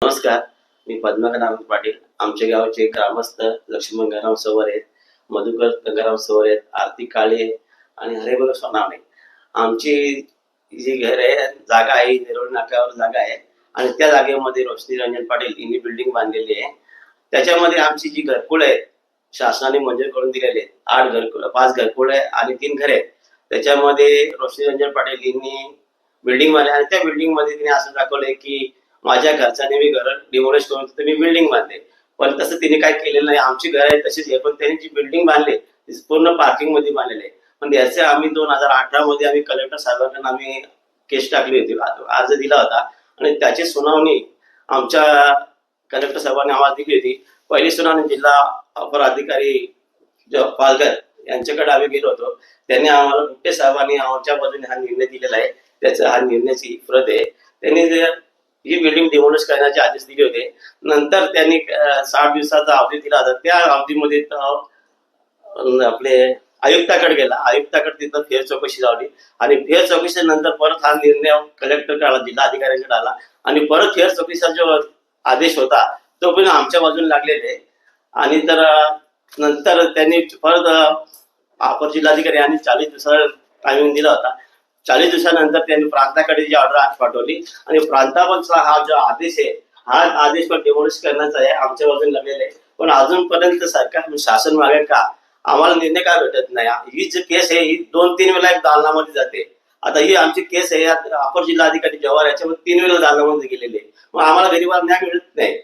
नमस्कार. मी पद्माकर नारायण पाटील. आमच्या गावचे ग्रामस्थ लक्ष्मण गंगाराम सवर आहेत, मधुकर गंगाराम सवर आहेत, आरती काळे आणि हरिभाऊ सोनावणे. आमची जी घर आहे, जागा आहे, नेरुळ नाक्यावर जागा आहे आणि त्या जागेमध्ये रोशनी रंजन पाटील यांनी बिल्डिंग बांधलेली आहे. त्याच्यामध्ये आमची जी घरकुल आहे शासनाने मंजूर करून दिलेली आहेत. 8 घरकुल, 5 घरकुल आहे आणि 3 घरे आहेत. त्याच्यामध्ये रोशनी रंजन पाटील यांनी बिल्डिंग बांधली आणि त्या बिल्डिंग मध्ये तिने असं दाखवलंय की माझ्या घरच्याने मी घर डिमोलिश करून तिथे मी बिल्डिंग बांधले. पण तसं तिने काय केलेलं नाही. आमची घर आहे तशीच आहे, पण त्यांनी जी बिल्डिंग बांधली ती पूर्ण पार्किंग मध्ये बांधलेली आहे. पण याचे आम्ही 2018 मध्ये आम्ही कलेक्टर साहेबांना आम्ही केस टाकली होती, अर्ज दिला होता आणि त्याची सुनावणी आमच्या कलेक्टर साहेबांनी आम्हाला दिली होती. पहिली सुनावणी जिल्हा अपर अधिकारी पालघर यांच्याकडे आम्ही गेलो होतो. त्यांनी आम्हाला गुप्ते साहेबांनी आमच्या बाजूने हा निर्णय दिलेला आहे. त्याचा हा निर्णयाची प्रत आहे. त्यांनी ही बिल्डिंग डिमोलिश करण्याचे आदेश दिले होते. नंतर त्यांनी 60 दिवसाचा अवधी दिला होता. त्या अवधीमध्ये आपले आयुक्ताकडे गेला. आयुक्ताकडे तिथं फेर चौकशी लावली आणि फेर चौकशीनंतर परत हा निर्णय कलेक्टरकडे आला, जिल्हाधिकाऱ्यांकडे आला आणि परत फेर चौकशीचा जो आदेश होता तो पण आमच्या बाजूने लागलेले आणि तर नंतर त्यांनी परत अपर जिल्हाधिकारी यांनी 40 दिवसाचा टायमिंग दिला होता. 40 दिवसानंतर त्यांनी प्रांताकडे जी ऑर्डर पाठवली आणि प्रांताचा हा जो आदेश आहे हा आदेश पण डिमोलिश करण्याचा आहे, आमच्या बाजूने लागलेला आहे. पण अजूनपर्यंत सरकार शासन मागे का आम्हाला निर्णय का भेटत नाही? ही जी केस आहे ही 2-3 वेळा एक दालनामध्ये जाते. आता ही आमची केस आहे अपर जिल्हाधिकारी जव्हार याच्यामध्ये 3 वेळा दालनामध्ये गेलेले. मग आम्हाला गरीबाला न्याय मिळत नाही.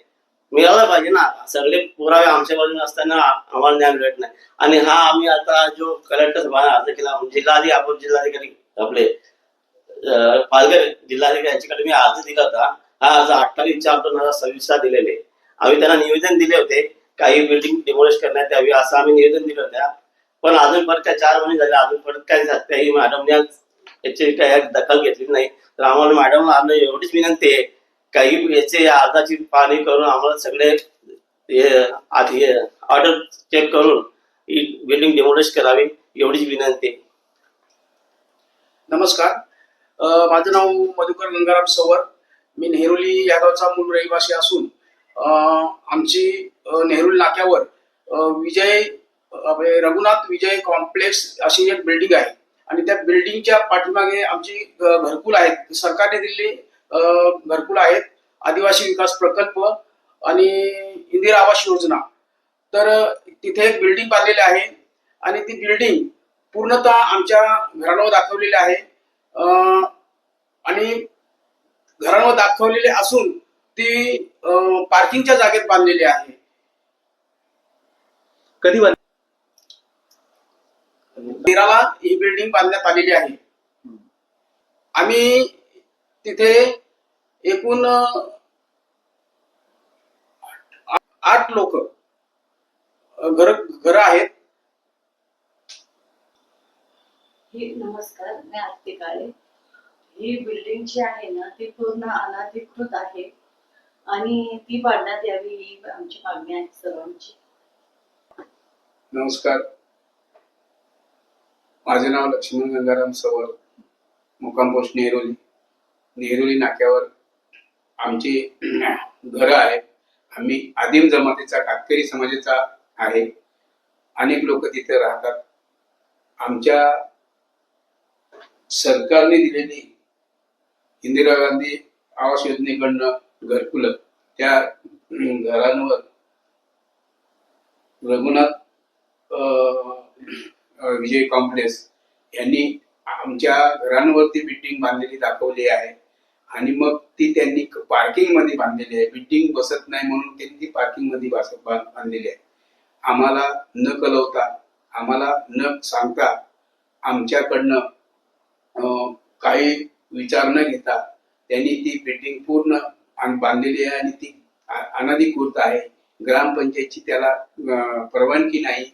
मिळाला पाहिजे ना. सगळे पुरावे आमच्या बाजूने असताना आम्हाला न्याय मिळत नाही. आणि हा आम्ही आता जो कलेक्टर साहेबांना अर्ज केला, जिल्हाधिकारी अपर जिल्हाधिकारी आपले पालघर जिल्हाधिकारी यांच्याकडे मी अर्ज दिला होता. हा अर्ज 28/4/2026 दिलेले. आम्ही त्यांना निवेदन दिले होते काही बिल्डिंग डिमोलिश करण्यात यावी असं आम्ही निवेदन दिलं होतं. पण अजून परत काय 4 महिने झाले, अजून परत काय काही मॅडमने याची काही दखल घेतली नाही. तर आम्हाला मॅडम एवढीच विनंती आहे काही याचे अर्जाची पाहणी करून आम्हाला सगळे आधी ऑर्डर चेक करून ही बिल्डिंग डिमोलिश करावी एवढीच विनंती आहे. नमस्कार. माझं नाव मधुकर गंगाराम सवर. मी नेहरुली या गावचा मूळ रहिवासी असून आमची नेहरुल नाक्यावर विजय रघुनाथ विजय कॉम्प्लेक्स अशी एक बिल्डिंग आहे आणि त्या बिल्डिंगच्या पाठीमागे आमची घरकुल आहेत, सरकारने दिलेली घरकुल आहेत, आदिवासी विकास प्रकल्प आणि इंदिरा आवास योजना. तर तिथे एक बिल्डिंग बांधलेली आहे आणि ती बिल्डिंग पूर्णतः आमच्या घरांवर दाखवलेली आहे आणि घरांवर दाखवलेले असून ती पार्किंगच्या जागेत बांधलेली आहे. कधी बांधली? 13ला ही बिल्डिंग बांधण्यात आलेली आहे. आम्ही तिथे एकूण 8 लोक घर आहेत. नमस्कार, मी आरती काळे. ही बिल्डिंग जी आहे ना ती पूर्ण अनधिकृत आहे आणि ती बांधण्यात यावी ही आमची मागणी आहे सर्वांची. नमस्कार, माझे नाव लक्ष्मण गंगाराम सवर, मुक्काम पोस्ट नेहरुली नाक्यावर आमची घरं आहेत. आम्ही आदिम जमातीचा कातकरी समाजाचा आहे. अनेक लोक तिथे राहतात. आमच्या सरकारने दिलेली इंदिरा गांधी आवास योजनेकडनं घरकुल त्या घरांवर रघुनाथ विजय कॉम्प्लेक्स यांनी आमच्या घरांवरती बिल्डिंग बांधलेली दाखवली आहे आणि मग ती त्यांनी पार्किंग मध्ये बांधलेली आहे. बिल्डिंग बसत नाही म्हणून त्यांनी ती पार्किंग मध्ये बांधलेली आहे. आम्हाला न कळवता, आम्हाला न सांगता आमच्याकडनं काही विचार न घेता त्यांनी ती बिल्डिंग पूर्ण बांधलेली आहे आणि ती अनधिकृत आहे. ग्रामपंचायतची त्याला परवानगी नाही.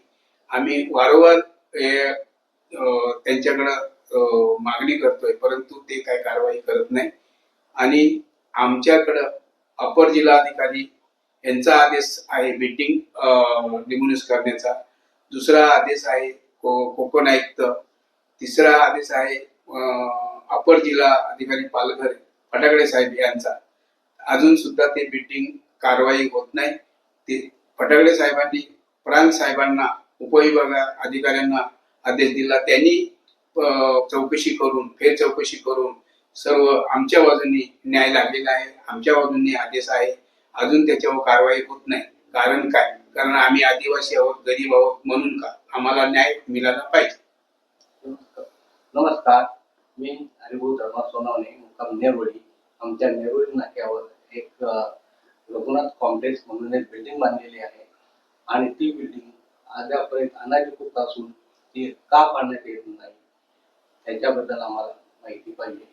आम्ही वारंवार त्यांच्याकडं मागणी करतोय परंतु ते काही कारवाई करत नाही. आणि आमच्याकडं अपर जिल्हाधिकारी यांचा आदेश आहे बिल्डिंग डिमोलिश करण्याचा. दुसरा आदेश आहे कोकण आयुक्त. तिसरा आदेश आहे अपर जिल्हा अधिकारी पालघर फटाकडे साहेब यांचा. अजून सुद्धा ते बिल्डिंग कारवाई होत नाही. ते फटाकडे साहेबांनी प्रांत साहेबांना उपविभाग अधिकाऱ्यांना आदेश दिला. त्यांनी चौकशी करून फेर चौकशी करून सर्व आमच्या बाजूनी न्याय लागलेला आहे, आमच्या बाजूनी आदेश आहे. अजून त्याच्यावर कारवाई होत नाही. कारण काय? कारण आम्ही आदिवासी आहोत, गरीब आहोत म्हणून का? आम्हाला न्याय मिळाला पाहिजे. नमस्कार, मी हरिभाऊ धर्मा सोनावणे, मुक्काम नेरवळी. आमच्या नेरवळी नाक्यावर एक रघुनाथ कॉम्प्लेक्स म्हणून एक बिल्डिंग बांधलेली आहे आणि ती बिल्डिंग अद्यापर्यंत अनाधिकृत असून ती का पाडण्यात येत नाही त्याच्याबद्दल आम्हाला माहिती पाहिजे.